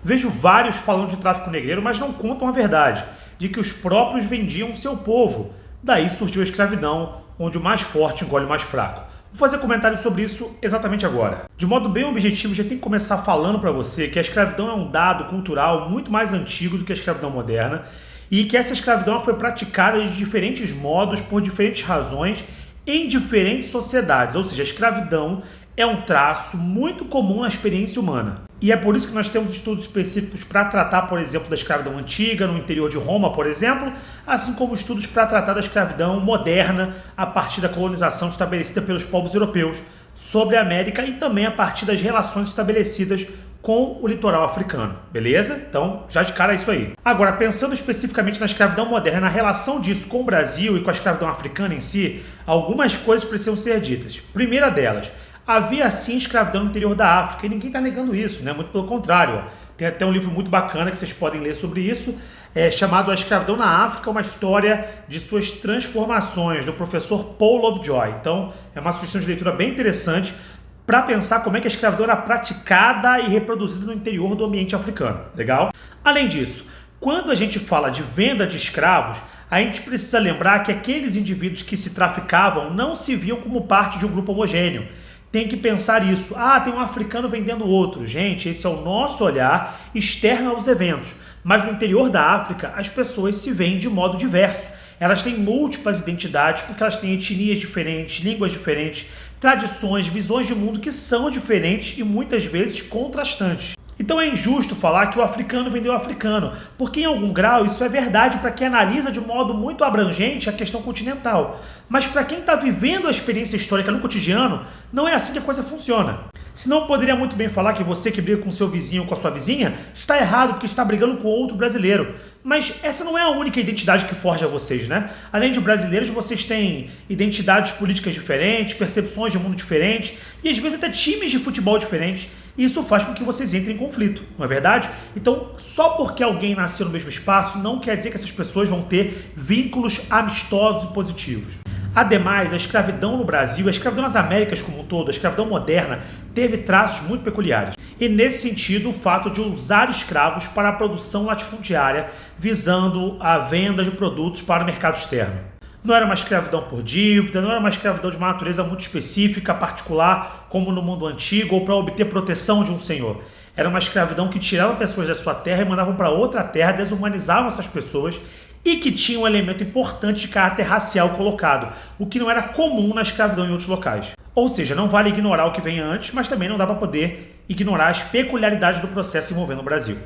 Vejo vários falando de tráfico negreiro, mas não contam a verdade, de que os próprios vendiam seu povo. Daí surgiu a escravidão, onde o mais forte engole o mais fraco. Vou fazer comentários sobre isso exatamente agora. De modo bem objetivo, já tem que começar falando para você que a escravidão é um dado cultural muito mais antigo do que a escravidão moderna e que essa escravidão foi praticada de diferentes modos, por diferentes razões, em diferentes sociedades. Ou seja, a escravidão é um traço muito comum na experiência humana. E é por isso que nós temos estudos específicos para tratar, por exemplo, da escravidão antiga, no interior de Roma, por exemplo, assim como estudos para tratar da escravidão moderna, a partir da colonização estabelecida pelos povos europeus sobre a América e também a partir das relações estabelecidas com o litoral africano, beleza? Então, já de cara é isso aí. Agora, pensando especificamente na escravidão moderna, na relação disso com o Brasil e com a escravidão africana em si, algumas coisas precisam ser ditas. Primeira delas, havia sim escravidão no interior da África, e ninguém está negando isso, né? Muito pelo contrário. Ó. Tem até um livro muito bacana que vocês podem ler sobre isso, chamado A Escravidão na África, uma história de suas transformações, do professor Paul Lovejoy. Então, é uma sugestão de leitura bem interessante para pensar como é que a escravidão era praticada e reproduzida no interior do ambiente africano. Legal? Além disso, quando a gente fala de venda de escravos, a gente precisa lembrar que aqueles indivíduos que se traficavam não se viam como parte de um grupo homogêneo. Tem que pensar isso. Ah, tem um africano vendendo outro. Gente, esse é o nosso olhar externo aos eventos. Mas no interior da África, as pessoas se veem de modo diverso. Elas têm múltiplas identidades porque elas têm etnias diferentes, línguas diferentes, tradições, visões de mundo que são diferentes e muitas vezes contrastantes. Então é injusto falar que o africano vendeu o africano, porque em algum grau isso é verdade para quem analisa de modo muito abrangente a questão continental. Mas para quem está vivendo a experiência histórica no cotidiano, não é assim que a coisa funciona. Senão poderia muito bem falar que você que briga com seu vizinho ou com a sua vizinha está errado porque está brigando com outro brasileiro. Mas essa não é a única identidade que forja vocês, né? Além de brasileiros, vocês têm identidades políticas diferentes, percepções de mundo diferentes e às vezes até times de futebol diferentes. E isso faz com que vocês entrem em conflito, não é verdade? Então, só porque alguém nasceu no mesmo espaço não quer dizer que essas pessoas vão ter vínculos amistosos e positivos. Ademais, a escravidão no Brasil, a escravidão nas Américas como um todo, a escravidão moderna, teve traços muito peculiares. E nesse sentido, o fato de usar escravos para a produção latifundiária, visando a venda de produtos para o mercado externo. Não era uma escravidão por dívida, não era uma escravidão de uma natureza muito específica, particular, como no mundo antigo, ou para obter proteção de um senhor. Era uma escravidão que tirava pessoas da sua terra e mandavam para outra terra, desumanizavam essas pessoas e que tinha um elemento importante de caráter racial colocado, o que não era comum na escravidão em outros locais. Ou seja, não vale ignorar o que vem antes, mas também não dá para poder ignorar as peculiaridades do processo envolvendo o Brasil.